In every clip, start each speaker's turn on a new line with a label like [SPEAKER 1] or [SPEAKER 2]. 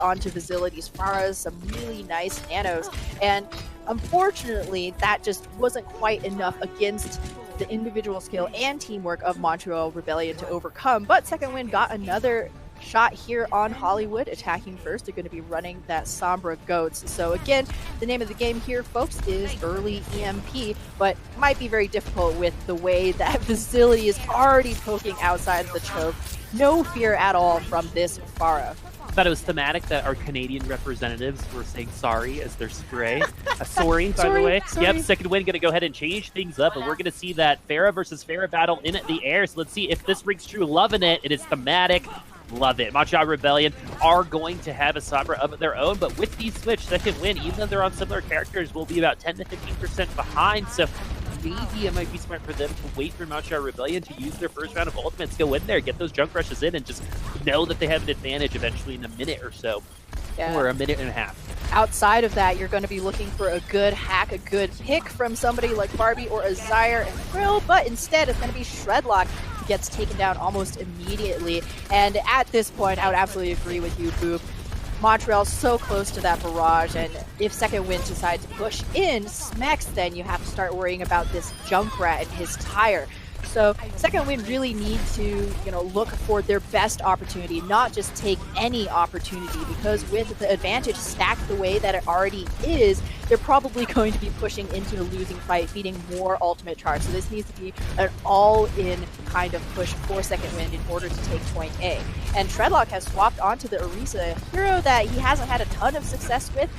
[SPEAKER 1] onto Facility's Pharahs, some really nice nanos, and unfortunately that just wasn't quite enough against the individual skill and teamwork of Montreal Rebellion to overcome, but Second Wind got another shot here on Hollywood, attacking first. They're going to be running that Sombra Goats. So again, the name of the game here, folks, is early EMP, but might be very difficult with the way that Facility is already poking outside of the choke. No fear at all from this Pharah.
[SPEAKER 2] I thought it was thematic that our Canadian representatives were saying sorry as their spray. Sorry, by the way.
[SPEAKER 1] Sorry.
[SPEAKER 2] Yep, Second Wind going to go ahead and change things up, and we're going to see that Pharah versus Pharah battle in the air. So let's see if this rings true. Loving it. It is thematic. Love it. Montreal Rebellion are going to have a Sombra of their own, but with the switch, Second Wind, even though they're on similar characters, will be about 10 to 15% behind. So maybe it might be smart for them to wait for Montreal Rebellion to use their first round of ultimates, go in there, get those junk rushes in, and just know that they have an advantage eventually in a minute or so, or a minute and a half.
[SPEAKER 1] Outside of that, you're going to be looking for a good hack, a good pick from somebody like Barbie or a Zyre and Frill, but instead it's going to be Shredlock who gets taken down almost immediately. And at this point, I would absolutely agree with you, Boop. Montreal's so close to that barrage, and if Second Wind decides to push in, smacks, then you have to start worrying about this Junkrat and his tire. So Second Wind really need to, look for their best opportunity, not just take any opportunity, because with the advantage stacked the way that it already is, they're probably going to be pushing into a losing fight, feeding more ultimate charge. So this needs to be an all-in kind of push for Second Wind in order to take point A. And Shredlock has swapped onto the Orisa, a hero that he hasn't had a ton of success with,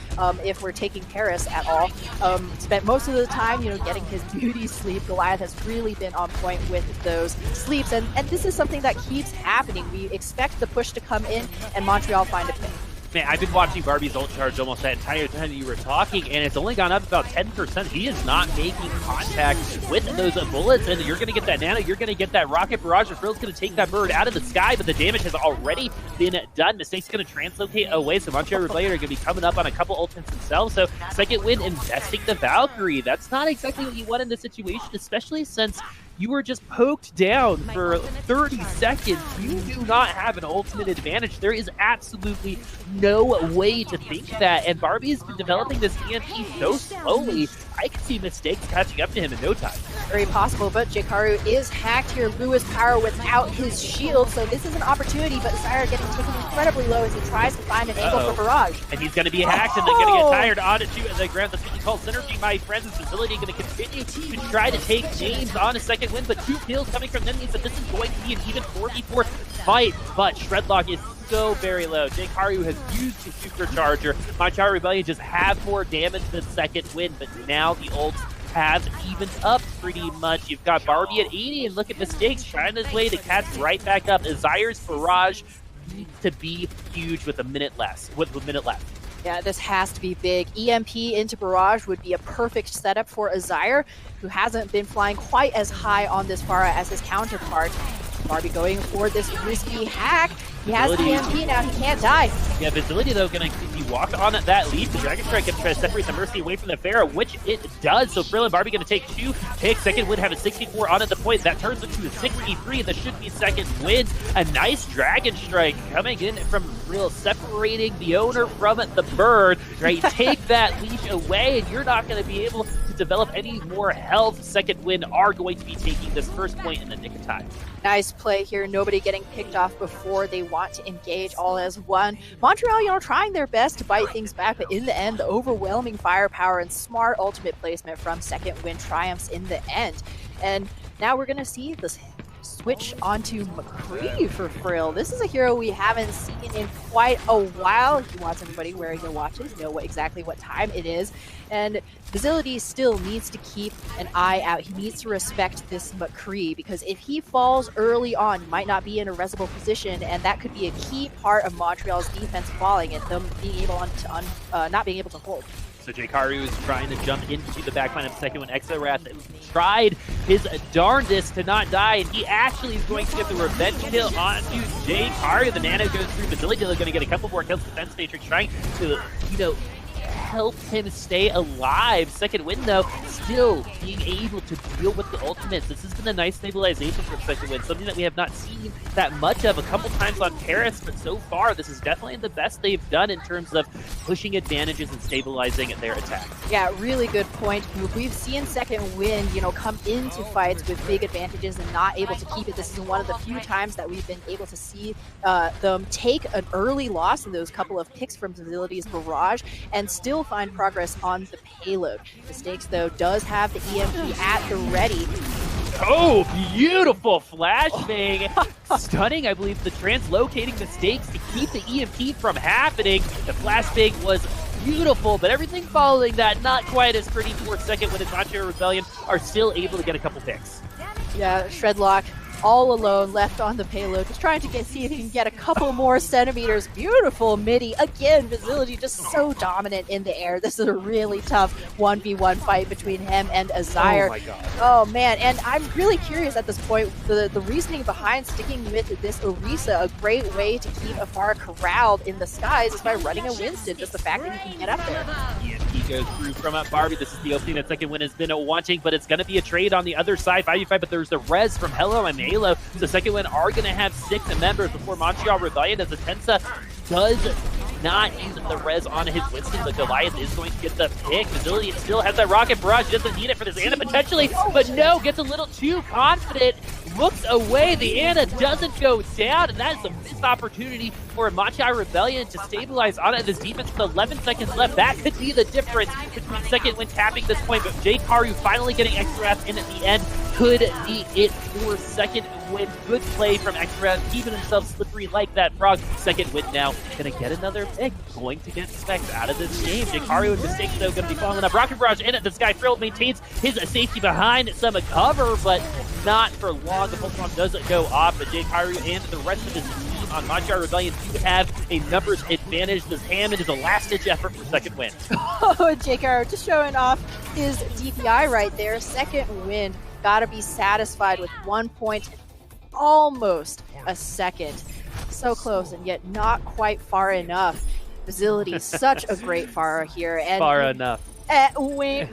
[SPEAKER 1] if we're taking Paris at all. Spent most of the time, getting his beauty sleep. Goliath has really been on point with those sleeps, and this is something that keeps happening. We expect the push to come in, and Montreal find a pick.
[SPEAKER 2] Man, I've been watching Barbie's ult charge almost that entire time you were talking, and it's only gone up about 10%. He is not making contact with those bullets, and you're going to get that nano, you're going to get that rocket barrage. Frill's going to take that bird out of the sky, but the damage has already been done. Mistake's going to translocate away, so Montreal Rebellion are going to be coming up on a couple ultimates themselves. So Second Wind investing the Valkyrie. That's not exactly what you want in this situation, especially since you were just poked down for 30 seconds. You do not have an ultimate advantage. There is absolutely no way to think that. And Barbie's been developing this EMP so slowly, I can see Mistakes catching up to him in no time.
[SPEAKER 1] Very possible, but Jikaru is hacked here. Lewis Power without his shield, so this is an opportunity, but Zyre getting taken incredibly low as he tries to find an angle for Barrage.
[SPEAKER 2] And he's going to be hacked, and then going to get tired on it too. The ground that's being called Synergy, my friends. His facility going to continue to try to take names on a Second Wind, but 2 kills coming from them means that this is going to be an even 4v4 fight. But Shredlock is so very low. Jikaru has used his supercharger. Montreal Rebellion just have more damage than Second Wind, but now the ults have evened up pretty much. You've got Barbie at 80, and look at Mistakes trying his way to catch right back up. Zyre's barrage needs to be huge with a minute left.
[SPEAKER 1] Yeah, this has to be big. EMP into Barrage would be a perfect setup for a Zyre, who hasn't been flying quite as high on this Pharah as his counterpart. Barbie going for this risky hack. He has the EMP now, he can't die.
[SPEAKER 2] Yeah, Facility though gonna walk on that lead. The Dragon Strike gonna try to separate the Mercy away from the Pharah, which it does. So Frill and Barbie gonna take 2 picks. Second Wind have a 64 on at the point. That turns into a 63. That should be Second Wind. A nice Dragon Strike coming in from Frill, separating the owner from the bird. Right, take that leash away, and you're not gonna be able to develop any more health. Second Wind are going to be taking this first point in the nick of time.
[SPEAKER 1] Nice play here. Nobody getting picked off before they want to engage all as one. Montreal, trying their best to bite things back, but in the end, the overwhelming firepower and smart ultimate placement from Second Wind triumphs in the end. And now we're going to see this switch onto McCree for Frill. This is a hero we haven't seen in quite a while. He wants everybody wearing their watches, know exactly what time it is. And Facility still needs to keep an eye out. He needs to respect this McCree, because if he falls early on, he might not be in a resible position, and that could be a key part of Montreal's defense falling and them being able to not being able to hold.
[SPEAKER 2] So Jikaru is trying to jump into the backline of Second Wind. Exorath tried his darndest to not die, and he actually is going to get the revenge kill onto Jikaru. The nano goes through. Facility is going to get a couple more kills. Defense Matrix trying to, helped him stay alive. Second Wind, though, still being able to deal with the ultimates. This has been a nice stabilization from Second Wind, something that we have not seen that much of. A couple times on Paris, but so far this is definitely the best they've done in terms of pushing advantages and stabilizing their attack.
[SPEAKER 1] Yeah, really good point. We've seen Second Wind, come into fights with big advantages and not able to keep it. This is one of the few times that we've been able to see them take an early loss in those couple of picks from Facility's barrage and still find progress on the payload. Mistakes, though, does have the EMP at the ready.
[SPEAKER 2] Oh, beautiful flashbang. Stunning, I believe, the translocating mistakes to keep the EMP from happening. The flashbang was beautiful, but everything following that, not quite as pretty for Second Wind as Montreal Rebellion are still able to get a couple picks.
[SPEAKER 1] Yeah, Shredlock all alone, left on the payload, just trying to see if he can get a couple more centimeters. Beautiful midi. Again, Facility just so dominant in the air. This is a really tough 1v1 fight between him and Azire.
[SPEAKER 2] Oh my god.
[SPEAKER 1] Oh man, and I'm really curious at this point, the reasoning behind sticking with this Orisa. A great way to keep Afara corralled in the skies is by running a Winston, just the fact that he can get up there.
[SPEAKER 2] EMP goes through from Barbie. This is the opening that Second Wind has been wanting, but it's going to be a trade on the other side, 5v5, but there's the res from Hello and Halo. So Second Wind are going to have 6 members before Montreal Rebellion, as the Tensa does not use the res on his Winston, but Goliath is going to get the pick. Facility still has that rocket barrage, doesn't need it for this Ana potentially, but no, gets a little too confident, looks away, the Ana doesn't go down, and that is a missed opportunity for Montreal Rebellion to stabilize on it. This defense with 11 seconds left, that could be the difference between Second Wind tapping this point, but Jay Karu finally getting extra F in at the end could be it for Second Wind. Good play from extra F, keeping himself slippery like that frog. Second Wind now gonna get another pick, going to get specs out of this game. Jay Karu with mistakes, though, gonna be following up. Rocket Barrage in it, this guy Frill maintains his safety behind some cover, but not for long. The pulse bomb doesn't go off, but Jay Karu and the rest of his team on Montreal Rebellion do have a numbers advantage. This Hammond is a last-ditch effort for Second Wind.
[SPEAKER 1] Oh, Jay Karu just showing off his DPI right there. Second Wind gotta be satisfied with 1 point, almost a second. So close and yet not quite far enough. Facility, such a great Pharah here. And
[SPEAKER 2] far enough.
[SPEAKER 1] Wait,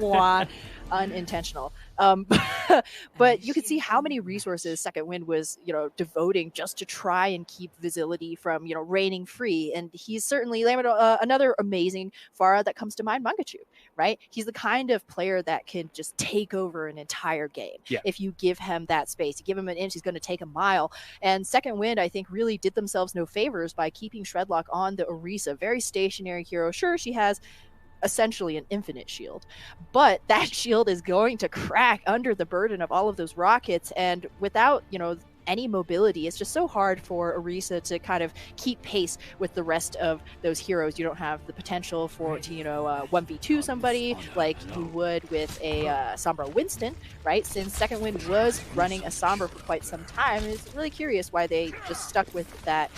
[SPEAKER 1] unintentional. But you can see how many resources Second Wind was, devoting just to try and keep Facility from, reigning free. And he's certainly another amazing Pharah that comes to mind, Mangachu, right? He's the kind of player that can just take over an entire game.
[SPEAKER 2] Yeah.
[SPEAKER 1] If you give him that space, you give him an inch, he's going to take a mile. And Second Wind, I think, really did themselves no favors by keeping Shredlock on the Orisa. Very stationary hero. Sure, she has essentially an infinite shield, but that shield is going to crack under the burden of all of those rockets, and without any mobility, it's just so hard for Orisa to kind of keep pace with the rest of those heroes. You don't have the potential to 1v2 somebody like you would with a Sombra Winston, right? Since Second Wind was running a Sombra for quite some time, it's really curious why they just stuck with that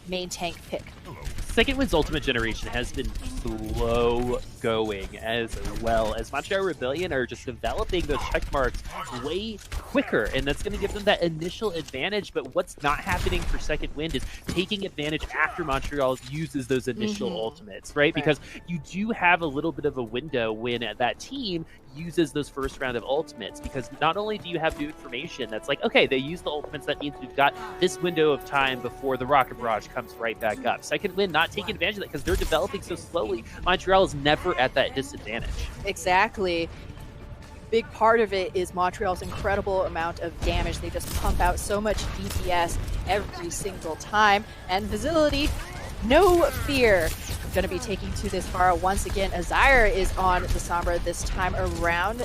[SPEAKER 1] main tank pick.
[SPEAKER 2] Second Wind's ultimate generation has been slow going, as well as Montreal Rebellion are just developing those check marks way quicker, and that's going to give them that initial advantage. But what's not happening for Second Wind is taking advantage after Montreal uses those initial ultimates, right? Because you do have a little bit of a window when that team uses those first round of ultimates, because not only do you have new information that's like, okay, they use the ultimates, that means we've got this window of time before the rocket barrage comes right back up. Second Wind not taking advantage of that because they're developing so slowly. Montreal is never at that disadvantage. Exactly.
[SPEAKER 1] Big part of it is Montreal's incredible amount of damage. They just pump out so much DPS every single time, and Facility, no fear, going to be taking to this far once again. Azire is on the Sombra this time around.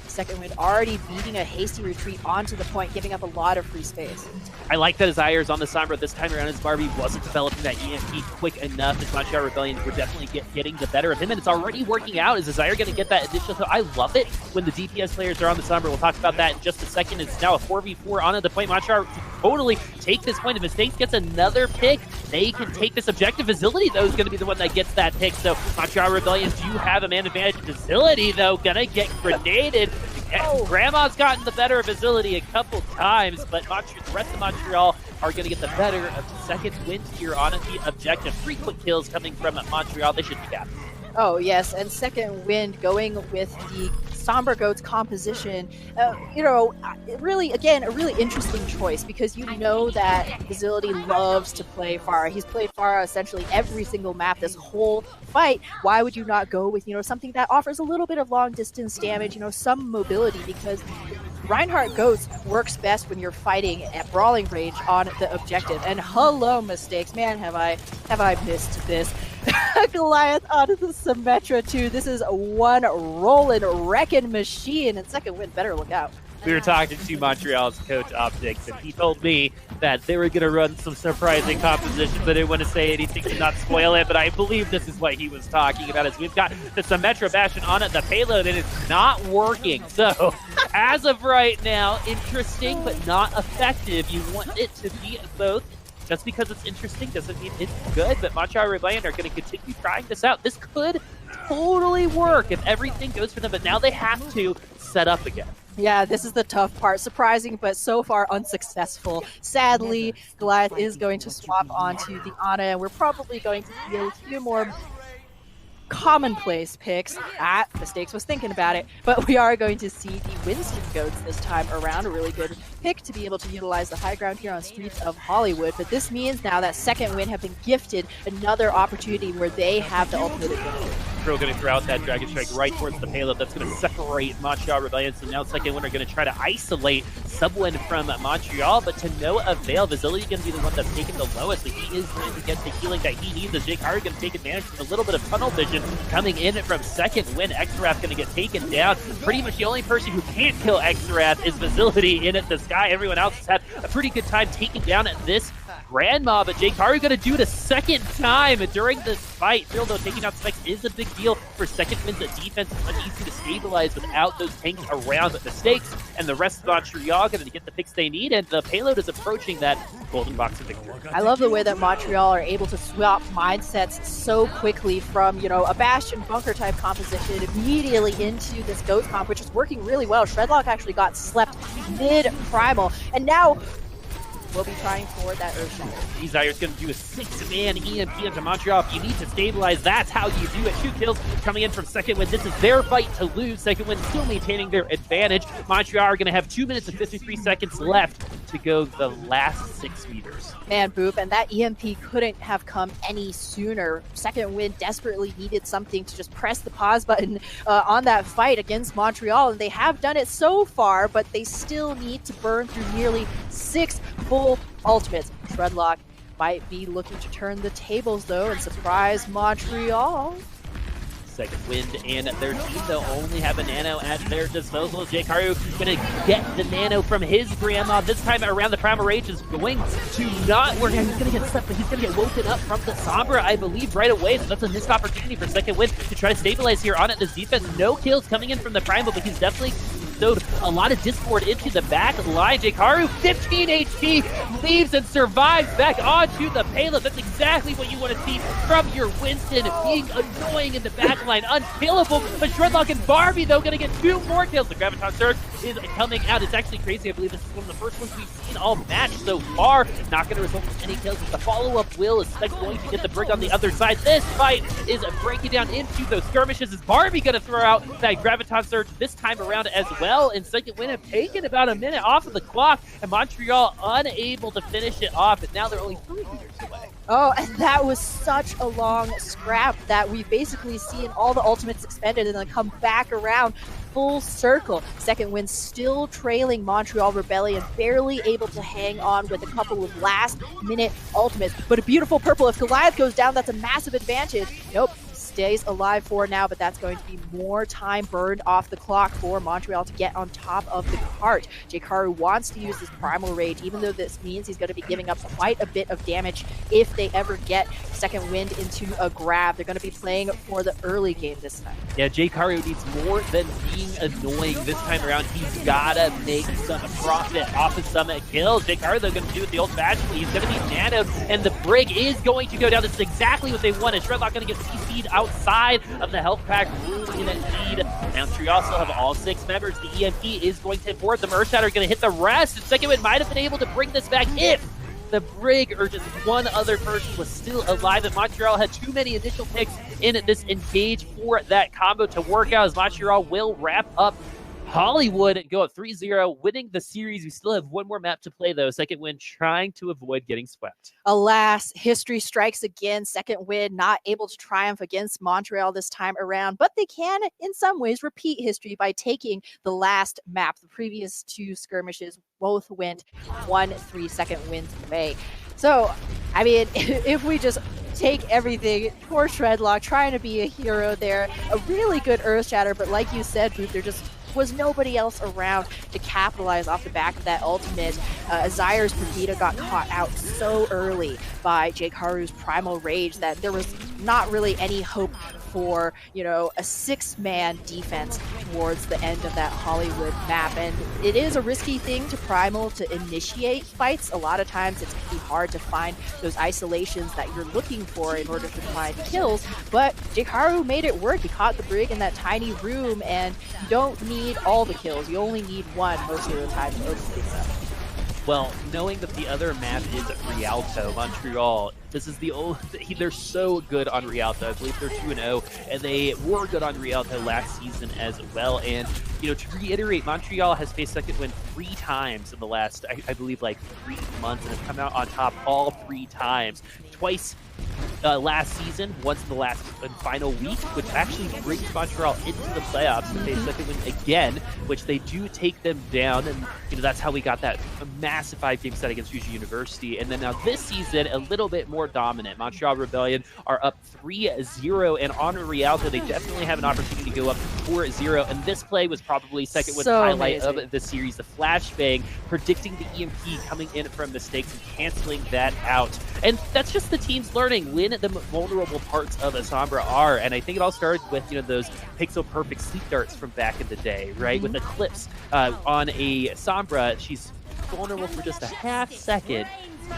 [SPEAKER 1] Second Wind already beating a hasty retreat onto the point, giving up a lot of free space.
[SPEAKER 2] I like that Azire is on the Sombra this time around, as Barbie wasn't developing that EMP quick enough, as Montreal Rebellion were definitely getting the better of him, and it's already working out. Is Azire going to get that initial? So I love it when the DPS players are on the Sombra. We'll talk about that in just a second. It's now a 4v4 on the point. Montreal totally take this point. If Mistakes gets another pick, they can take this objective. Facility, though, is going to be the one that gets that pick. So Montreal Rebellion do have a man advantage. Facility, though, going to get grenaded. Grandma's gotten the better of Facility a couple times, but the rest of Montreal are going to get the better of Second Wind here on the objective. 3 quick kills coming from Montreal. They should be capped.
[SPEAKER 1] Oh, yes, and Second Wind going with the Somber Goats composition, really, again, a really interesting choice because you know that Facility loves to play Pharah. He's played Pharah essentially every single map this whole fight. Why would you not go with, something that offers a little bit of long distance damage, some mobility, because Reinhardt Goats works best when you're fighting at brawling range on the objective. And hello, mistakes. Man, have I missed this. Goliath onto the Symmetra too. This is one rolling wrecking machine, and Second Wind better look out.
[SPEAKER 2] We were talking to Montreal's coach Optics, and he told me that they were going to run some surprising compositions. I didn't want to say anything to not spoil it, but I believe this is what he was talking about. Is we've got the Symmetra Bastion on it, the payload, and it's not working. So, as of right now, interesting but not effective. You want it to be both. Just because it's interesting doesn't mean it's good, but Montreal Rebellion are going to continue trying this out. This could totally work if everything goes for them, but now they have to set up again.
[SPEAKER 1] Yeah, this is the tough part. Surprising, but so far unsuccessful. Sadly, Goliath is going to swap onto the Ana, and we're probably going to see a few more commonplace picks. Mistakes was thinking about it, but we are going to see the Winston Goats this time around. A really good pick to be able to utilize the high ground here on Streets of Hollywood, but this means now that Second Wind have been gifted another opportunity where they have the ultimate advantage.
[SPEAKER 2] We're going to throw out that Dragon Strike right towards the payload. That's going to separate Montreal Rebellion. So now Second Wind are going to try to isolate Subwind from Montreal, but to no avail. Facility going to be the one that's taking the lowest, but he is going to get the healing that he needs. As Jake Harry going to take advantage of a little bit of tunnel vision coming in from Second Wind. Xrath going to get taken down. Pretty much the only person who can't kill Xrath is Facility in at the sky. Everyone else has had a pretty good time taking down this Grandma, but Jake Harry going to do it a second time during this fight. Still, though, taking out Spikes is a big deal for Second Wind's defense. It's much easier to stabilize without those tanks around the Stakes, and the rest of Montreal going to get the picks they need, and the payload is approaching that golden box of victory.
[SPEAKER 1] I love the way that Montreal are able to swap mindsets so quickly from, a Bastion bunker type composition immediately into this Ghost comp, which is working really well. Shredlock actually got slept mid-primal, and now we'll be trying for that Earthshatter.
[SPEAKER 2] Desire's going to do a 6-man EMP into Montreal. If you need to stabilize, that's how you do it. 2 kills coming in from Second Wind. This is their fight to lose. Second Wind still maintaining their advantage. Montreal are going to have 2 minutes and 53 seconds left to go the last 6 meters.
[SPEAKER 1] Man, Boop, and that EMP couldn't have come any sooner. Second Wind desperately needed something to just press the pause button on that fight against Montreal, and they have done it so far, but they still need to burn through nearly 6 full ultimates. Shredlock might be looking to turn the tables, though, and surprise Montreal.
[SPEAKER 2] Second Wind and their team, though, only have a nano at their disposal. Jake Haru going to get the nano from his grandma. This time around, the Primal Rage is going to not work. He's going to get slept, but he's going to get woken up from the Sombra, I believe, right away. So that's a missed opportunity for Second Wind to try to stabilize here on it. This defense, no kills coming in from the Primal, but he's definitely stowed a lot of discord into the back line. Jake Haru, 15 HP, leaves and survives back onto the payload. That's exactly what you want to see from your Winston, being annoying in the back line, unkillable. But Shredlock and Barbie, though, going to get 2 more kills. The Graviton Surge is coming out. It's actually crazy. I believe this is one of the first ones we've seen all match so far. Not going to result in any kills. The follow-up will is going to get the Brig on the other side. This fight is breaking down into those skirmishes. Is Barbie going to throw out that Graviton Surge this time around as well? And Second Wind have taken about a minute off of the clock, and Montreal unable to finish it off, and now they're only 3 meters away.
[SPEAKER 1] Oh, and that was such a long scrap that we've basically seen all the ultimates expended and then come back around full circle. Second Wind still trailing Montreal Rebellion, barely able to hang on with a couple of last-minute ultimates. But a beautiful purple. If Goliath goes down, that's a massive advantage. Nope. Stays alive for now, but that's going to be more time burned off the clock for Montreal to get on top of the cart. Jake Haru wants to use his Primal Rage, even though this means he's going to be giving up quite a bit of damage if they ever get Second Wind into a grab. They're going to be playing for the early game this time.
[SPEAKER 2] Yeah, Jake Haru needs more than being annoying this time around. He's got to make some profit off of some kills. Jake Haru, they're going to do it the old-fashioned way. He's going to be nanoed, and the Brig is going to go down. This is exactly what they wanted. Shredlock going to get CC'd outside of the health pack room in a lead. Montreal still have all 6 members. The EMP is going to board them. Earthshatter going to hit the rest, and Second Wind might have been able to bring this back if the Brig or just one other person was still alive, and Montreal had too many initial picks in this engage for that combo to work out, as Montreal will wrap up Hollywood and go up 3-0, winning the series. We still have one more map to play, though. Second win trying to avoid getting swept.
[SPEAKER 1] Alas, history strikes again. Second win not able to triumph against Montreal this time around, but they can, in some ways, repeat history by taking the last map. The previous two skirmishes both went 1-3 second wins away. So, I mean, if we just take everything for Shredlock, trying to be a hero there, a really good Earth Shatter, but like you said, Boop, there just was nobody else around to capitalize off the back of that ultimate. Zyre's Brigitte got caught out so early by Jake Haru's Primal Rage that there was not really any hope for, you know, a 6-man defense towards the end of that Hollywood map. And it is a risky thing to Primal to initiate fights. A lot of times it's pretty hard to find those isolations that you're looking for in order to find kills. But Jake Haru made it work. He caught the Brig in that tiny room, and you don't need all the kills. You only need one most of the time to open things up.
[SPEAKER 2] Well, knowing that the other map is Rialto, Montreal, this is the old. They're so good on Rialto. I believe they're 2-0, and they were good on Rialto last season as well. And, you know, to reiterate, Montreal has faced second win 3 times in the last, I believe, like 3 months, and have come out on top all 3 times. Twice last season, once in the last and final week, which actually brings Montreal into the playoffs to face second win again, which they do take them down, and you know that's how we got that massive 5-game set against Fuji University. And then now this season, a little bit more dominant. Montreal Rebellion are up 3-0, and on Rialto, they definitely have an opportunity to go up 4-0. And this play was probably second win highlight of the series. The flashbang, predicting the EMP coming in from mistakes and canceling that out. And that's just the team's learning when the vulnerable parts of a Sombra are. And I think it all started with, you know, those pixel perfect sleep darts from back in the day, right? With Eclipse on a Sombra, she's vulnerable for just a half second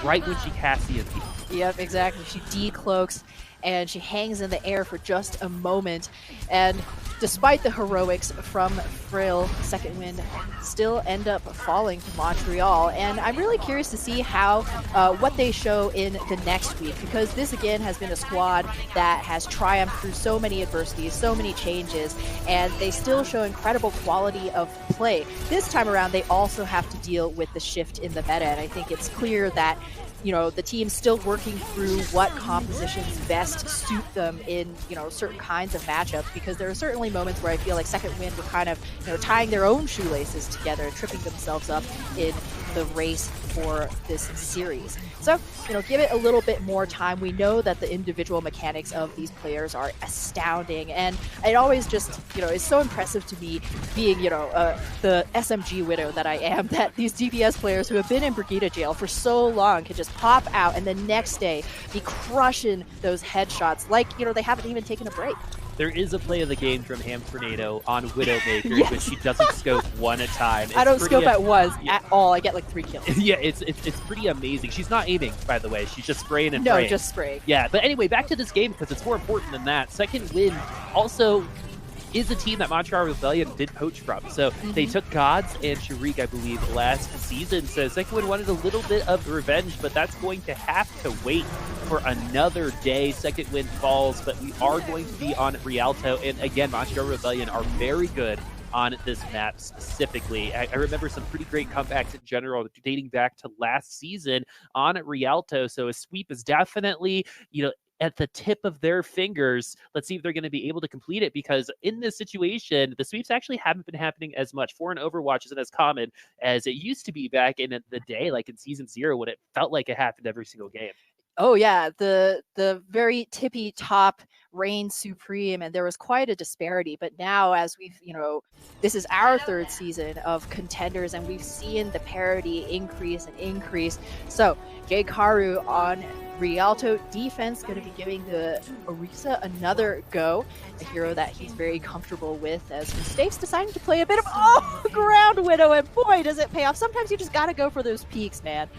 [SPEAKER 2] right when she casts the EMP.
[SPEAKER 1] Yep, exactly. She decloaks and she hangs in the air for just a moment. And despite the heroics from Frill, second win still end up falling to Montreal. And I'm really curious to see how what they show in the next week, because this again has been a squad that has triumphed through so many adversities, so many changes, and they still show incredible quality of play. This time around, they also have to deal with the shift in the meta, and I think it's clear that, you know, the team's still working through what compositions best suit them in, you know, certain kinds of matchups, because there are certainly moments where I feel like second win were kind of, you know, tying their own shoelaces together, tripping themselves up in the race for this series. So, you know, give it a little bit more time. We know that the individual mechanics of these players are astounding, and it always just, you know, is so impressive to me, being, you know, the SMG widow that I am, that these DPS players who have been in Brigitte jail for so long can just pop out and the next day be crushing those headshots like, you know, they haven't even taken a break.
[SPEAKER 2] There is a play of the game from HamTornado on Widowmaker,
[SPEAKER 1] Yes.
[SPEAKER 2] but she doesn't scope one at a time.
[SPEAKER 1] I don't scope at once at all. I get like 3 kills.
[SPEAKER 2] Yeah, it's pretty amazing. She's not aiming, by the way. She's just spraying and
[SPEAKER 1] No,
[SPEAKER 2] praying.
[SPEAKER 1] just spraying.
[SPEAKER 2] Yeah, but anyway, back to this game, because it's more important than that. Second win also is a team that Montreal Rebellion did poach from. So they took Gods and Sharik, I believe, last season. So second win wanted a little bit of revenge, but that's going to have to wait for another day. Second win falls, but we are going to be on Rialto. And again, Montreal Rebellion are very good on this map specifically. I remember some pretty great comebacks in general dating back to last season on Rialto. So a sweep is definitely, you know, at the tip of their fingers. Let's see if they're going to be able to complete it, because in this situation, the sweeps actually haven't been happening as much. 4 in Overwatch isn't as common as it used to be back in the day, like in Season 0, when it felt like it happened every single game.
[SPEAKER 1] Oh yeah, the very tippy top reigned supreme, and there was quite a disparity. But now, as we've, you know, this is our 3rd season of Contenders, and we've seen the parity increase and increase. So Jake Haru on Rialto defense going to be giving the Orisa another go, a hero that he's very comfortable with, as Mistakes deciding to play a bit of ground widow, and boy does it pay off. Sometimes you just got to go for those peaks, man.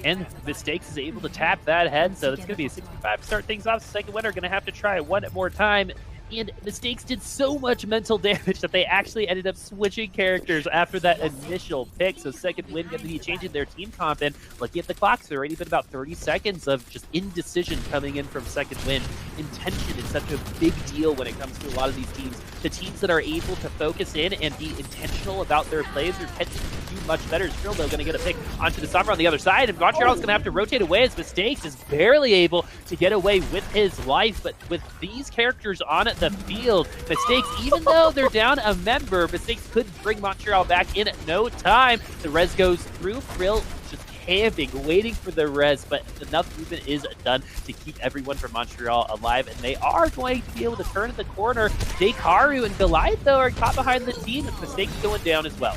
[SPEAKER 2] And Mistakes is able to tap that head, so it's going to be a 65 to start things off. Second winner going to have to try it one more time. And Mistakes did so much mental damage that they actually ended up switching characters after that initial pick. So second win going to be changing their team comp. And looking at the clock, so already been about 30 seconds of just indecision coming in from second win. Intention is such a big deal when it comes to a lot of these teams. The teams that are able to focus in and be intentional about their plays are tending to do much better. Still, though, going to get a pick onto the summer on the other side. And Montreal's going to have to rotate away as Mistakes is barely able to get away with his life. But with these characters on the field, Mistakes, even though they're down a member, Mistakes could bring Montreal back in no time. The res goes through. Frill just camping, waiting for the res, but enough movement is done to keep everyone from Montreal alive, and they are going to be able to turn the corner. Dekaru and Goliath, though, are caught behind the team, with Mistakes going down as well.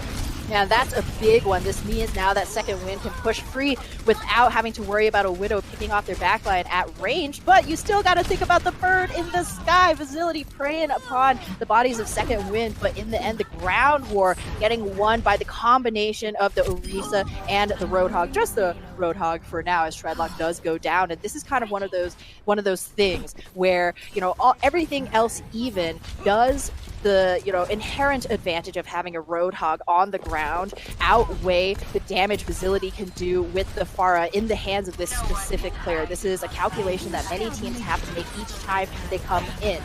[SPEAKER 1] Yeah, that's a big one. This means now that second win can push free without having to worry about a Widow picking off their backline at range, but you still got to think about the bird in the sky. Facility preying upon the bodies of second win, but in the end, the ground war getting won by the combination of the Orisa and the Roadhog. Just the Roadhog for now, as Shredlock does go down, and this is kind of one of those things where, you know, everything else even does the, you know, inherent advantage of having a Roadhog on the ground outweigh the damage Facility can do with the Pharah in the hands of this specific player. This is a calculation that many teams have to make each time they come in.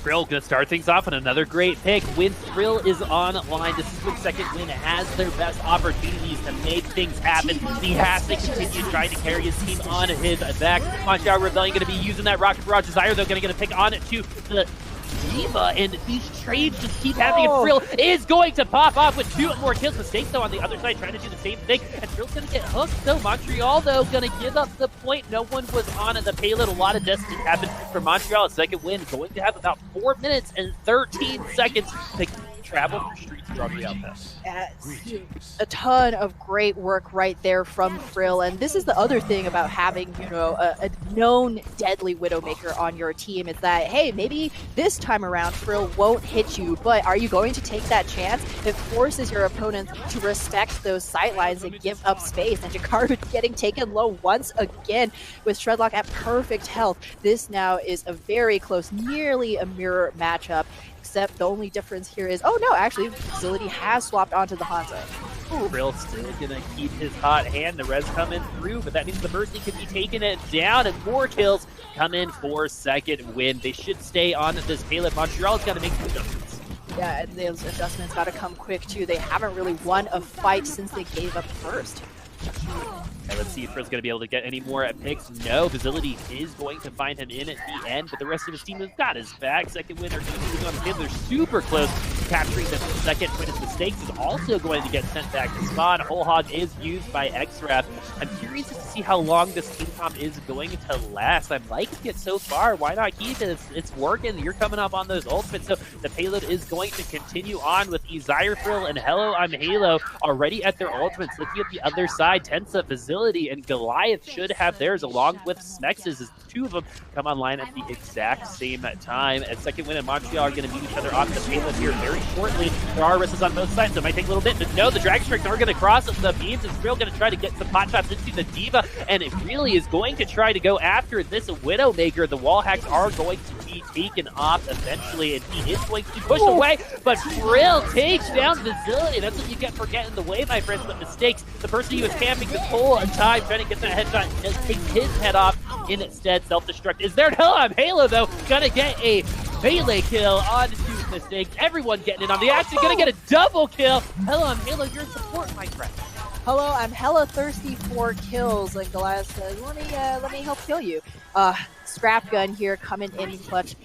[SPEAKER 2] Frill gonna start things off on another great pick. When Frill is online, this is when second win has their best opportunities to make things happen. He has to continue trying to carry his team on his back. Montreal Rebellion gonna be using that Rocket Barrage Desire, though, gonna get a pick on it to the Diva, and these trades just keep happening, and Frill is going to pop off with 2 more kills. Mistakes, though, on the other side, trying to do the same thing, and Frill's going to get hooked. So Montreal, though, going to give up the point. No one was on the payload. A lot of destiny happened for Montreal. A second win, going to have about 4 minutes and 13 seconds to travel through streets around the outpost.
[SPEAKER 1] A ton of great work right there from Frill, and this is the other thing about having, you know, a known deadly Widowmaker on your team, is that, hey, maybe this time around Frill won't hit you, but are you going to take that chance? It forces your opponent to respect those sightlines and give up space, and Jakarta getting taken low once again with Shredlock at perfect health. This now is a very close, nearly a mirror matchup, except the only difference here is, oh no, actually, Facility has swapped onto the Hanzo.
[SPEAKER 2] Frill still gonna keep his hot hand. The res coming through, but that means the Mercy could be taking it down, and more kills come in for second win. They should stay on this payload. Montreal's got to make some adjustments.
[SPEAKER 1] Yeah, and those adjustments got to come quick too. They haven't really won a fight since they gave up first.
[SPEAKER 2] Okay, let's see if Frill's going to be able to get any more picks. No, Facility is going to find him in at the end, but the rest of his team has got his back. Second win are going to be on the field. They're super close to capturing the second win. His Mistakes is also going to get sent back to spawn. Whole Hog is used by XRAP. I'm curious to see how long this team comp is going to last. I'm liking it so far. Why not keep it? It's working. You're coming up on those ultimates, so the payload is going to continue on with Ezire Frill and Hello, I'm Halo already at their ultimates. Looking at the other side, Tensa, Facility, and Goliath should have theirs, along with Smex's, as 2 of them come online at the exact same time. As second win and Montreal are going to meet each other off the payload here very shortly. There are risks on both sides, so it might take a little bit, but no, the Drag Strikes are going to cross the beams. It's Frill going to try to get some pot shots into the Diva, and it really is going to try to go after this Widowmaker. The wall hacks are going to be taken off eventually, and he is going to be pushed away, but Frill takes down Facility. That's what you get for getting in the way, my friends, but Mistakes. The person he was camping this whole time trying to get that headshot takes his head off instead. Self-destruct is there. Hello, I'm Halo, though, gonna get a melee kill on 2 Mistakes. Everyone getting in on the action, gonna get a double kill. Hello, I'm Halo, your support, my friend.
[SPEAKER 1] Hello, I'm hella thirsty for kills. Like Goliath says, let me help kill you. Scrap gun here coming in clutch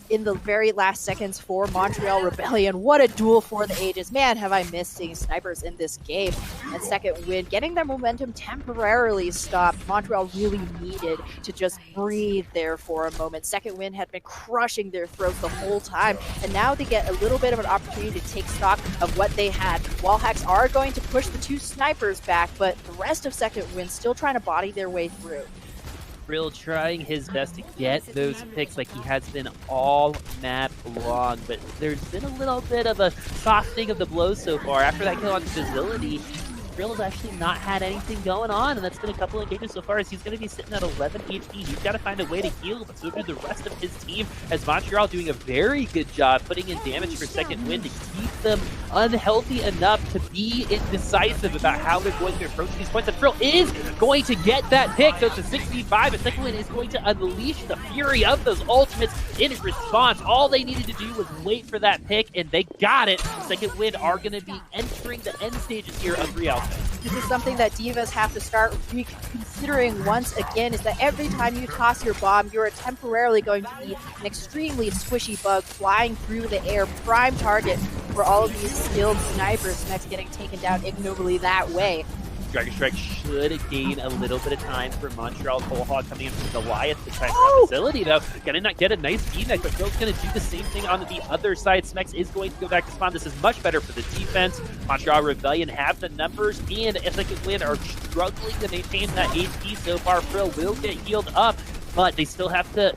[SPEAKER 1] in the very last seconds for Montreal Rebellion. What a duel for the ages. Man, have I missed seeing snipers in this game. And second win, getting their momentum temporarily stopped. Montreal really needed to just breathe there for a moment. Second win had been crushing their throats the whole time, and now they get a little bit of an opportunity to take stock of what they had. Wall hacks are going to push the 2 snipers back, but the rest of second win still trying to body their way through.
[SPEAKER 2] Frill trying his best to get those picks like he has been all map long, but there's been a little bit of a softening of the blows so far. After that kill on Facility, Frill's actually not had anything going on, and that's been a couple engagements so far as he's going to be sitting at 11 HP. He's got to find a way to heal, but so do the rest of his team, as Montreal doing a very good job putting in damage for Second Wind to keep them unhealthy enough to be indecisive about how they're going to approach these points. And Frill is going to get that pick, so it's a 65, and Second Wind is going to unleash the fury of those ultimates in response. All they needed to do was wait for that pick, and they got it. Second Wind are going to be entering the end stages here of Rialto.
[SPEAKER 1] This is something that Divas have to start reconsidering once again, is that every time you toss your bomb, you're temporarily going to be an extremely squishy bug flying through the air, prime target for all of these skilled snipers next getting taken down ignobly that way.
[SPEAKER 2] Dragon Strike should gain a little bit of time for Montreal. Colehog coming in from Goliath to try and run facility, though. Gonna not get a nice feedback, but Phil's gonna do the same thing on the other side. Smex is going to go back to spawn. This is much better for the defense. Montreal Rebellion have the numbers, and if they can win, are struggling to maintain that HP so far. Frill will get healed up, but they still have to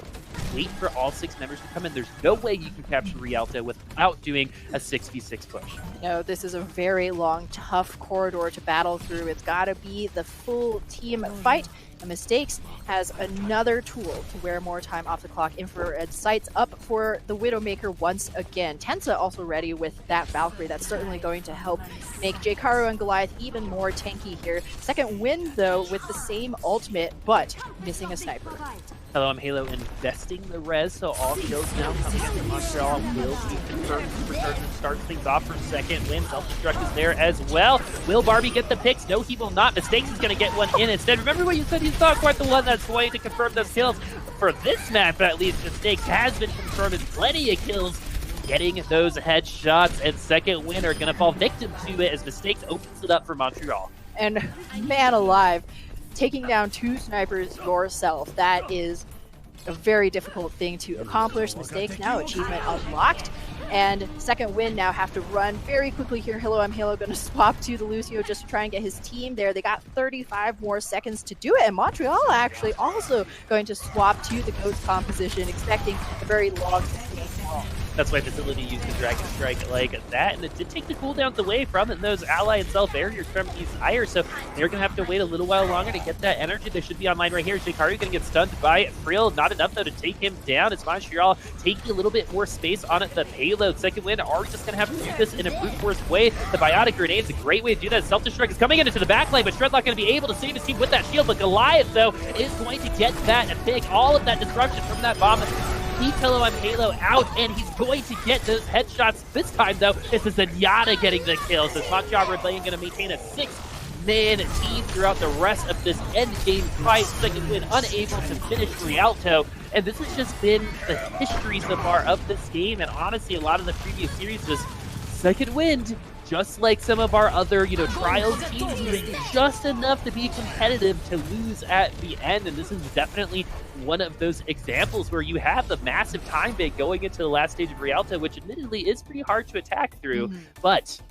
[SPEAKER 2] wait for all 6 members to come in. There's no way you can capture Rialto without doing a 6v6 push.
[SPEAKER 1] No, this is a very long, tough corridor to battle through. It's got to be the full team fight. And Mistakes has another tool to wear more time off the clock. Infrared sights up for the Widowmaker once again. Tensa also ready with that Valkyrie. That's certainly going to help make Jkaru and Goliath even more tanky here. Second Wind, though, with the same ultimate, but missing a sniper.
[SPEAKER 2] Hello, I'm Halo investing the res, so all kills now coming in from Montreal will be confirmed. Supercharger starts things off for Second Wind. Self-destruct is there as well. Will Barbie get the picks? No, he will not. Mistakes is going to get one in instead. Remember what you said? You thought quite the one that's going to confirm those kills. For this map, at least, Mistakes has been confirmed with plenty of kills, getting those headshots, and Second Wind are going to fall victim to it as Mistakes opens it up for Montreal.
[SPEAKER 1] And man alive, taking down 2 snipers yourself, that is a very difficult thing to accomplish. Mistakes now, achievement unlocked. And Second Wind now have to run very quickly here. Hello, I'm Halo, going to swap to the Lucio just to try and get his team there. They got 35 more seconds to do it. And Montreal actually also going to swap to the Ghost composition, expecting a very long ball.
[SPEAKER 2] That's why Facility used the Dragon Strike like that, and it did take the cooldowns away from it, and those ally and self barriers from Desire, so they're going to have to wait a little while longer to get that energy. They should be online right here. Jkaru going to get stunned by Frill. Not enough, though, to take him down. It's Montreal taking a little bit more space on it. The payload. Second Wind are just going to have to do this in a brute force way. The Biotic Grenade's a great way to do that. Self-destruct is coming into the back lane, but Shredlock going to be able to save his team with that shield, but Goliath, though, is going to get that pick. All of that disruption from that bomb. Keep Hello, I'm Halo out, and he's going to get those headshots. This time, though, it's Zenyatta getting the kills. So Montreal Rebellion going to maintain a 6-man team throughout the rest of this endgame fight. Second Wind unable to finish Rialto. And this has just been the history so far of this game. And honestly, a lot of the previous series was Second Wind, just like some of our other, trials teams, doing just enough to be competitive to lose at the end. And this is definitely one of those examples where you have the massive time bank going into the last stage of Rialto, which admittedly is pretty hard to attack through. But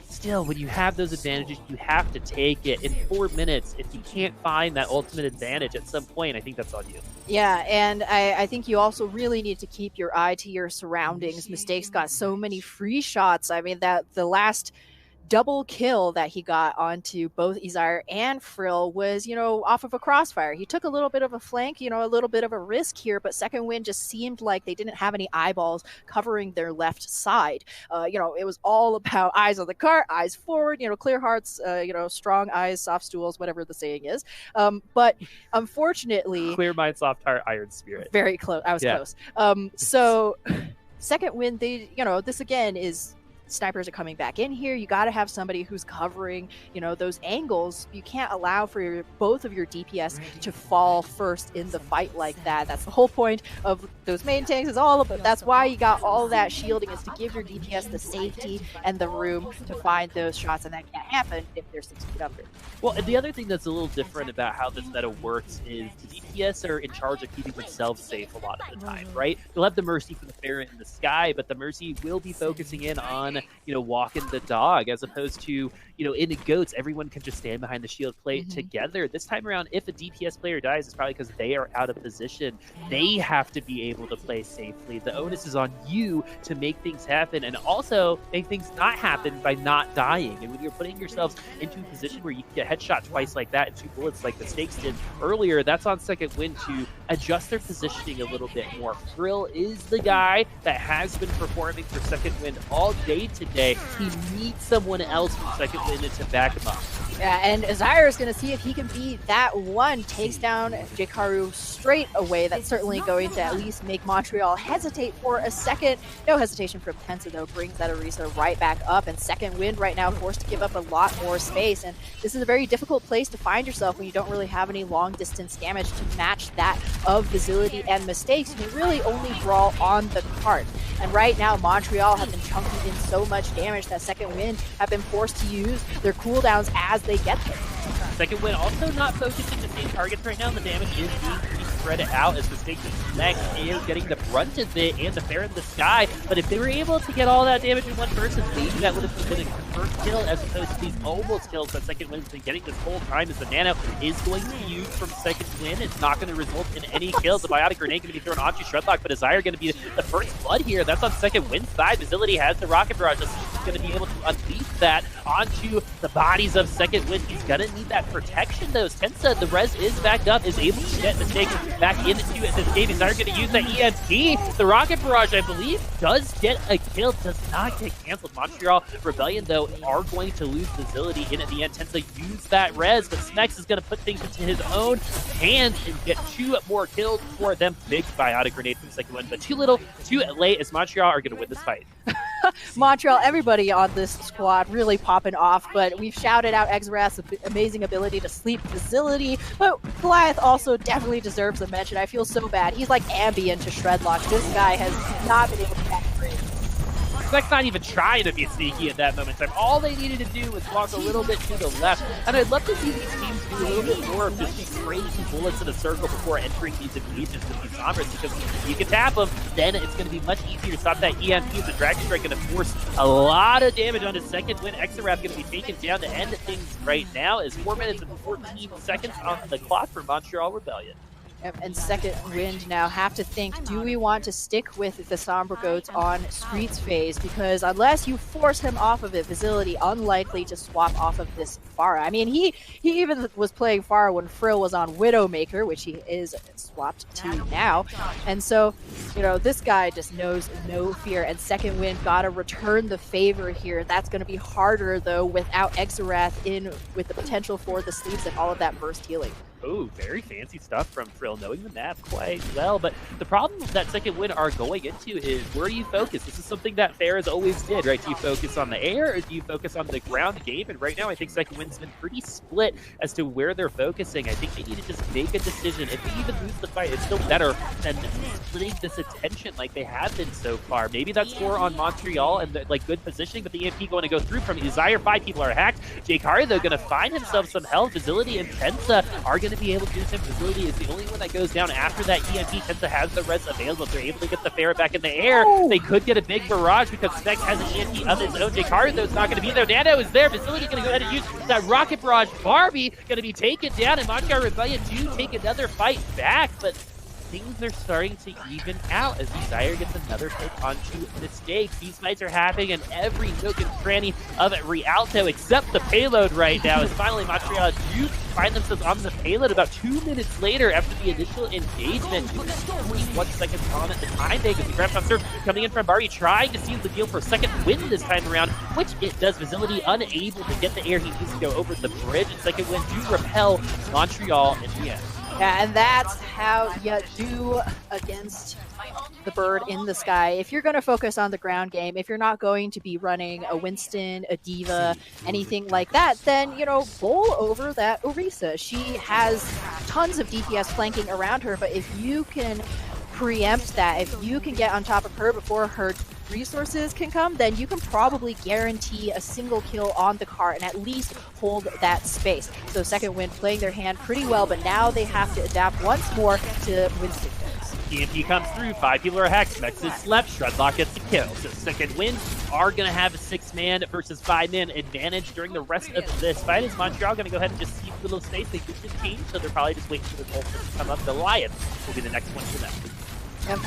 [SPEAKER 2] still, when you have those advantages, you have to take it. In 4 minutes, if you can't find that ultimate advantage at some point, I think that's on you.
[SPEAKER 1] Yeah, and I think you also really need to keep your eye to your surroundings. Mistakes got so many free shots. I mean, that the last double kill that he got onto both Izire and Frill was, off of a crossfire. He took a little bit of a flank, a little bit of a risk here, but Second Wind just seemed like they didn't have any eyeballs covering their left side. It was all about eyes on the cart, eyes forward, clear hearts, strong eyes, soft stools, whatever the saying is. But unfortunately...
[SPEAKER 2] Clear mind, soft heart, iron spirit.
[SPEAKER 1] Very close. I was close. So Second Wind, they, this again is... Snipers are coming back in here. You got to have somebody who's covering, those angles. You can't allow for both of your DPS to fall first in the fight like that. That's the whole point of those main tanks. That's why you got all that shielding, is to give your DPS the safety and the room to find those shots, and that can't happen if they're 6 feet under.
[SPEAKER 2] Well, and the other thing that's a little different about how this meta works is the DPS are in charge of keeping themselves safe a lot of the time, right? You'll have the Mercy for the Ferret in the sky, but the Mercy will be focusing in on can, walk in the dog, as opposed to, in GOATs, everyone can just stand behind the shield, play it together. This time around, if a DPS player dies, it's probably because they are out of position. They have to be able to play safely. The onus is on you to make things happen, and also make things not happen by not dying. And when you're putting yourselves into a position where you can get headshot twice like that and 2 bullets like the Snakes did earlier, that's on second win to adjust their positioning a little bit more. Frill is the guy that has been performing for second win all day today. He needs someone else from second win to back him up.
[SPEAKER 1] Yeah, and Azire is going to see if he can be that one. Takes down Jikaru straight away. That's certainly going to at least make Montreal hesitate for a second. No hesitation from Pensa, though, brings that Orisa right back up. And second wind right now forced to give up a lot more space. And this is a very difficult place to find yourself when you don't really have any long-distance damage to match that of Visibility and Mistakes. You can really only brawl on the cart. And right now, Montreal have been chunking in so much damage that second wind have been forced to use their cooldowns as they get there.
[SPEAKER 2] Second win also not focusing the same targets right now. The damage is being pretty spread out as Mistakes and Snacks is getting the brunt of it and the Fair in the Sky. But if they were able to get all that damage in one person, maybe that would have been a confirmed kill as opposed to these almost kills that second win has been getting this whole time, as the Nano is going to be used from second win. It's not going to result in any kills. The Biotic Grenade going to be thrown onto Shredlock, but Azire going to be the first blood here. That's on second win side. Visibility has the Rocket Barrage. He's going to be able to unleash that onto the bodies of second win. He's going to need that protection, though. Tensa, the res is backed up, is able to get Mistakes back into this game. He's going to use that EMP. The Rocket Barrage, I believe, does get a kill, does not get canceled. Montreal Rebellion, though, are going to lose Visibility in at the end. Tensa used that res, but Smex is going to put things into his own hands and get 2 more kills for them. Big Biotic Grenade from second one, but too little, too late, as Montreal are going to win this fight.
[SPEAKER 1] Montreal, everybody on this squad really popping off, but we've shouted out Exarath's amazing ability to sleep Facility, but Goliath also definitely deserves a mention. I feel so bad. He's like ambient to Shredlock. This guy has not been able to catch free.
[SPEAKER 2] Spec's not even trying to be sneaky at that moment in time. All they needed to do was walk a little bit to the left, and I'd love to see these teams do a little bit more of just spraying some bullets in a circle before entering these engagements with these Sombras, because if you can tap them, then it's going to be much easier to stop that EMP. The Dragon Strike going to force a lot of damage on his second win. Exarath going to be taken down to end things right now. Is 4 minutes and 14 seconds on the clock for Montreal Rebellion.
[SPEAKER 1] And second wind now have to think, do we want to stick with the Sombra Goats on Streets phase? Because unless you force him off of it, Facility unlikely to swap off of this Pharah. I mean, he even was playing Pharah when Frill was on Widowmaker, which he is swapped to now. And so, this guy just knows no fear. And second wind gotta return the favor here. That's going to be harder, though, without Exarath in with the potential for the sleeps and all of that burst healing.
[SPEAKER 2] Oh, very fancy stuff from Frill, knowing the map quite well. But the problem that second win are going into is, where do you focus? This is something that Farah's always did, right? Do you focus on the air, or do you focus on the ground game? And right now, I think second win's been pretty split as to where they're focusing. I think they need to just make a decision. If they even lose the fight, it's still better than splitting this attention like they have been so far. Maybe that's more on Montreal and the, good positioning, but the EMP going to go through from Desire. 5 people are hacked. Jkari, though, going to find himself some health. Facility and Tensa are going to be able to do some. Facility is the only one that goes down after that EMP. Tensa has the res available. If they're able to get the Farah back in the air, they could get a big barrage because Spec has an EMP of his own. Jkari, though, is not going to be there. Nano is there. Facility going to go ahead and use that rocket barrage. Barbie going to be taken down, and Montreal Rebellion do take another fight back, but things are starting to even out as Desire gets another pick onto Mistakes. These fights are happening in every nook and cranny of Rialto except the payload right now, as finally Montreal do find themselves on the payload about 2 minutes later after the initial engagement. 21 seconds on at the time bank as the grab surf coming in from Barbie, trying to seal the deal for second win this time around, which it does. Facility unable to get the air he needs to go over the bridge, and second win do repel Montreal in the end.
[SPEAKER 1] Yeah, and that's how you do against the bird in the sky. If you're going to focus on the ground game, if you're not going to be running a Winston, a Diva, anything like that, then, bowl over that Orisa. She has tons of DPS flanking around her, but if you can preempt that, if you can get on top of her before her resources can come, then you can probably guarantee a single kill on the cart and at least hold that space. So second win playing their hand pretty well, but now they have to adapt once more to Winston.
[SPEAKER 2] EMP comes through, 5 people are hacked, Mex is slept, Shredlock gets the kill. So second win are going to have a 6-man versus 5-man advantage during the rest of this fight. Is Montreal going to go ahead and just see a little space? They could just change, so they're probably just waiting for the ultimate to come up. The Lion will be the next one for them.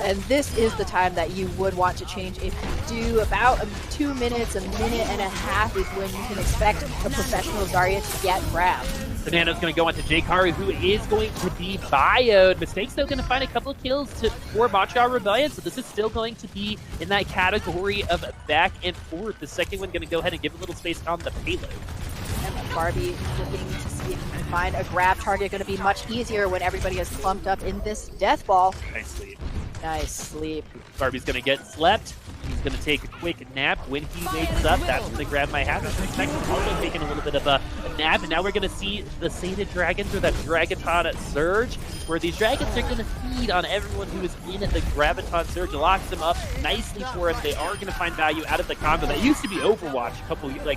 [SPEAKER 1] And this is the time that you would want to change. If you do about 2 minutes, a minute and a half is when you can expect a professional Zarya to get grabbed.
[SPEAKER 2] The Nano's going to go on to Jkaru, who is going to be bioed. Mistakes, though, going to find a couple of kills for Montreal Rebellion, so this is still going to be in that category of back and forth. The second one going to go ahead and give a little space on the payload.
[SPEAKER 1] And Barbie looking to see if he can find a grab target. Going to be much easier when everybody is clumped up in this death ball.
[SPEAKER 2] Nice sleep.
[SPEAKER 1] Nice sleep.
[SPEAKER 2] Barbie's going to get slept. He's going to take a quick nap. When he wakes up, that's when they grab my hat. Next, also taking a little bit of a nap. And now we're going to see the Sated Dragons, or that Dragaton Surge, where these dragons are going to feed on everyone who is in the Graviton Surge. Locks them up nicely for us. They are going to find value out of the combo. That used to be Overwatch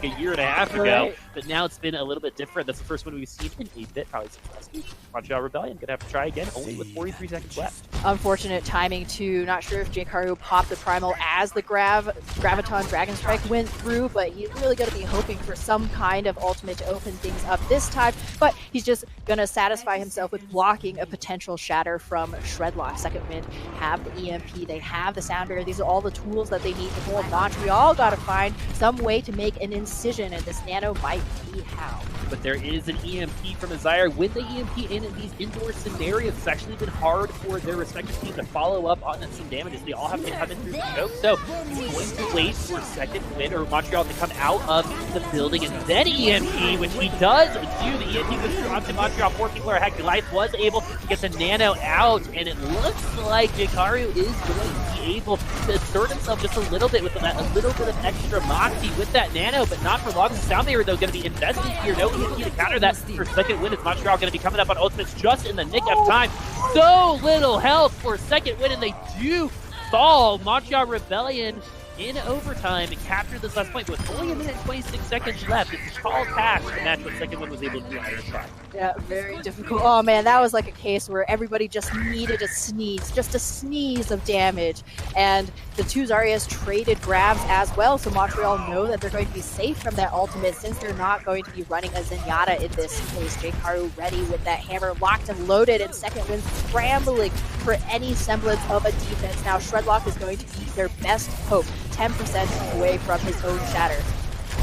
[SPEAKER 2] a year and a half ago, but now it's been a little bit different. That's the first one we've seen in 8-bit, probably since last week. Montreal Rebellion going to have to try again, only with 43 seconds left.
[SPEAKER 1] Unfortunate timing too. Not sure if Jkaru popped the primal as the Graviton Dragon Strike went through, but he's really going to be hoping for some kind of ultimate to open things up this time. But he's just going to satisfy himself with blocking a potential shatter from Shredlock. Second Wind have the EMP, they have the sound barrier. These are all the tools that they need to hold. Montreal got to find some way to make an incision, and this Nano might be how.
[SPEAKER 2] But there is an EMP from Azire. With the EMP in these indoor scenarios, it's actually been hard for their respective teams to follow up on some damages. They all have to come in through the choke. So he's going to wait for second win, or Montreal to come out of the building, and then EMP, which he does do. The EMP goes through onto Montreal. 4 people are hacked. Life was able to get the Nano out, and it looks like Jkaru is going to be able to assert himself just a little bit with that, a little bit of extra moxie with that Nano, but not for long. The sound barrier, though, going to be invested here. No EMP to counter that for second win. Is Montreal going to be coming up on ultimates just in the nick of time. So little health for second win, and they do fall. Montreal Rebellion in overtime and captured this last point, but with only a minute and 26 seconds left. It's a tall task to match what second one was able to do on their side.
[SPEAKER 1] Yeah, very difficult. Oh man, that was like a case where everybody just needed a sneeze, just a sneeze of damage. And the two Zaryas traded grabs as well, so Montreal know that they're going to be safe from that ultimate since they're not going to be running a Zenyatta in this case. Jkaru ready with that hammer locked and loaded, and second win scrambling for any semblance of a defense. Now Shredlock is going to be their best hope, 10% away from his own shatter.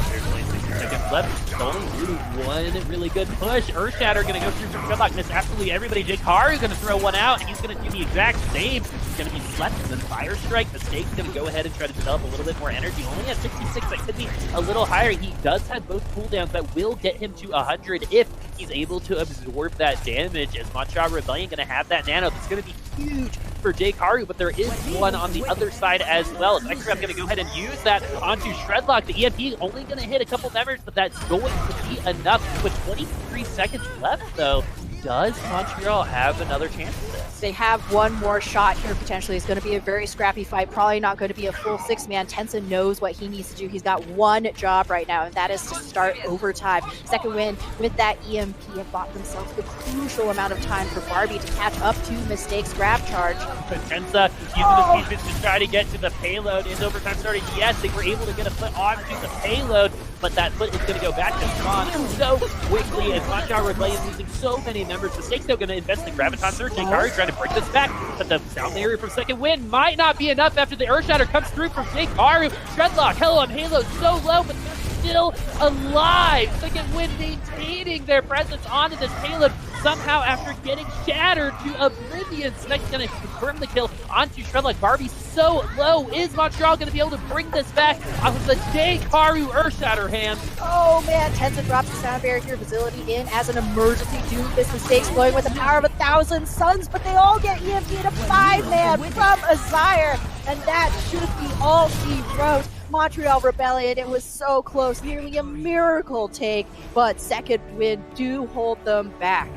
[SPEAKER 2] There's 26 seconds left. It's only one really good push. Earthshatter going to go through from Shredlock. Miss absolutely everybody. Jkaru going to throw one out, and he's going to do the exact same. He's going to be slept, and then Fire Strike. Mistake's going to go ahead and try to develop a little bit more energy. Only at 66, that could be a little higher. He does have both cooldowns that will get him to 100 if he's able to absorb that damage, as Montreal Rebellion going to have that Nano. It's going to be huge for Jkaru, but there is one on the other side as well. Extra going to go ahead and use that onto Shredlock. The EMP only going to hit a couple members, but that's going to be enough. With 23 seconds left, though, does Montreal have another chance at this?
[SPEAKER 1] They have one more shot here potentially. It's going to be a very scrappy fight. Probably not going to be a full 6-man. Tensa knows what he needs to do. He's got one job right now, and that is to start overtime. Second win with that EMP have bought themselves the crucial amount of time for Barbie to catch up to Mistake's grab charge.
[SPEAKER 2] Tensa using the speed to try to get to the payload. Is overtime starting? Yes, they were able to get a foot onto the payload, but that foot is going to go back to spawn so quickly as Montreal Rebellion losing so many members. Mistake's still going to invest in the Graviton Surge. Jkaru trying to break this back, but the sound barrier from second win might not be enough after the Earthshatter comes through from Jkaru. Shredlock, Hello on Halo, so low, but they're still alive. Second win maintaining their presence onto this payload somehow after getting shattered to oblivion. Snake's going to confirm the kill onto Shredlock. Barbie's so low. Is Montreal going to be able to bring this back off of the Jkaru Earthshatter hand?
[SPEAKER 1] Oh man, Tensa drops the sound barrier facility in as an emergency. Doomfist Mistakes blowing with the power of 1,000 suns, but they all get EMP in a 5-man from Azire, and that should be all she wrote. Montreal Rebellion, it was so close, nearly a miracle take, but second win do hold them back.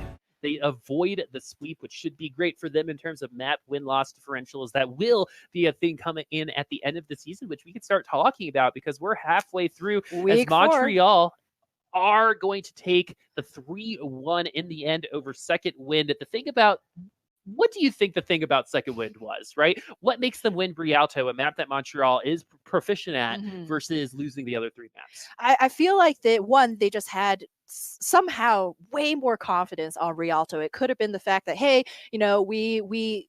[SPEAKER 2] They avoid the sweep, which should be great for them in terms of map win-loss differentials. That will be a thing coming in at the end of the season, which we can start talking about because we're halfway through.
[SPEAKER 1] Week
[SPEAKER 2] as Montreal are going to take the 3-1 in the end over second wind. The thing about what do you think the thing about Second Wind was, right? What makes them win Rialto, a map that Montreal is proficient at, versus losing the other 3 maps?
[SPEAKER 1] I feel like they just had somehow way more confidence on Rialto. It could have been the fact that, hey, we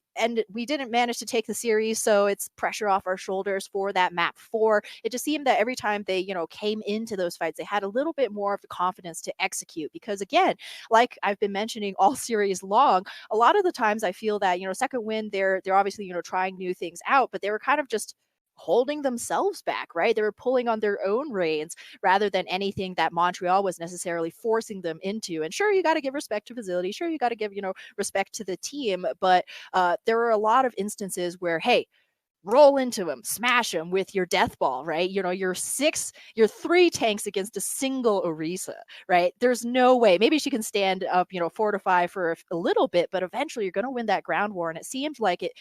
[SPEAKER 1] didn't manage to take the series, so it's pressure off our shoulders for that map 4. It just seemed that every time they, came into those fights, they had a little bit more of the confidence to execute. Because again, like I've been mentioning all series long, a lot of the times I feel that, Second Wind, they're obviously, trying new things out, but they were kind of just holding themselves back, right? They were pulling on their own reins rather than anything that Montreal was necessarily forcing them into. And sure, you got to give respect to facility. Sure, you got to give, respect to the team. But there were a lot of instances where, hey, roll into him, smash him with your death ball, right? You're 3 tanks against a single Orisa, right? There's no way. Maybe she can stand up, fortify for a little bit, but eventually you're going to win that ground war. And it seemed like it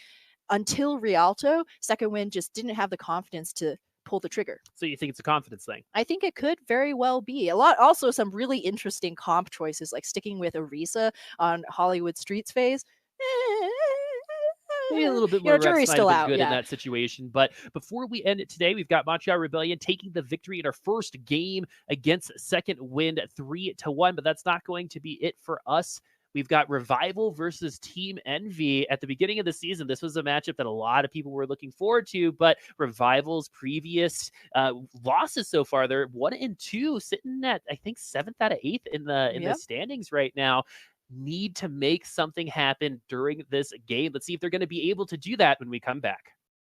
[SPEAKER 1] until Rialto, Second Wind just didn't have the confidence to pull the trigger.
[SPEAKER 2] So you think it's a confidence thing?
[SPEAKER 1] I think it could very well be. Also some really interesting comp choices, like sticking with Orisa on Hollywood Streets phase.
[SPEAKER 2] Maybe a little bit more reps
[SPEAKER 1] jury's
[SPEAKER 2] might
[SPEAKER 1] still
[SPEAKER 2] have been
[SPEAKER 1] out,
[SPEAKER 2] good
[SPEAKER 1] yeah.
[SPEAKER 2] in that situation. But before we end it today, we've got Montreal Rebellion taking the victory in our first game against Second Wind 3-1. But that's not going to be it for us. We've got Revival versus Team Envy. At the beginning of the season, this was a matchup that a lot of people were looking forward to, but Revival's previous losses so far, they're 1-2, sitting at, I think, 7th out of 8th in the standings right now. Need to make something happen during this game. Let's see if they're going to be able to do that when we come back.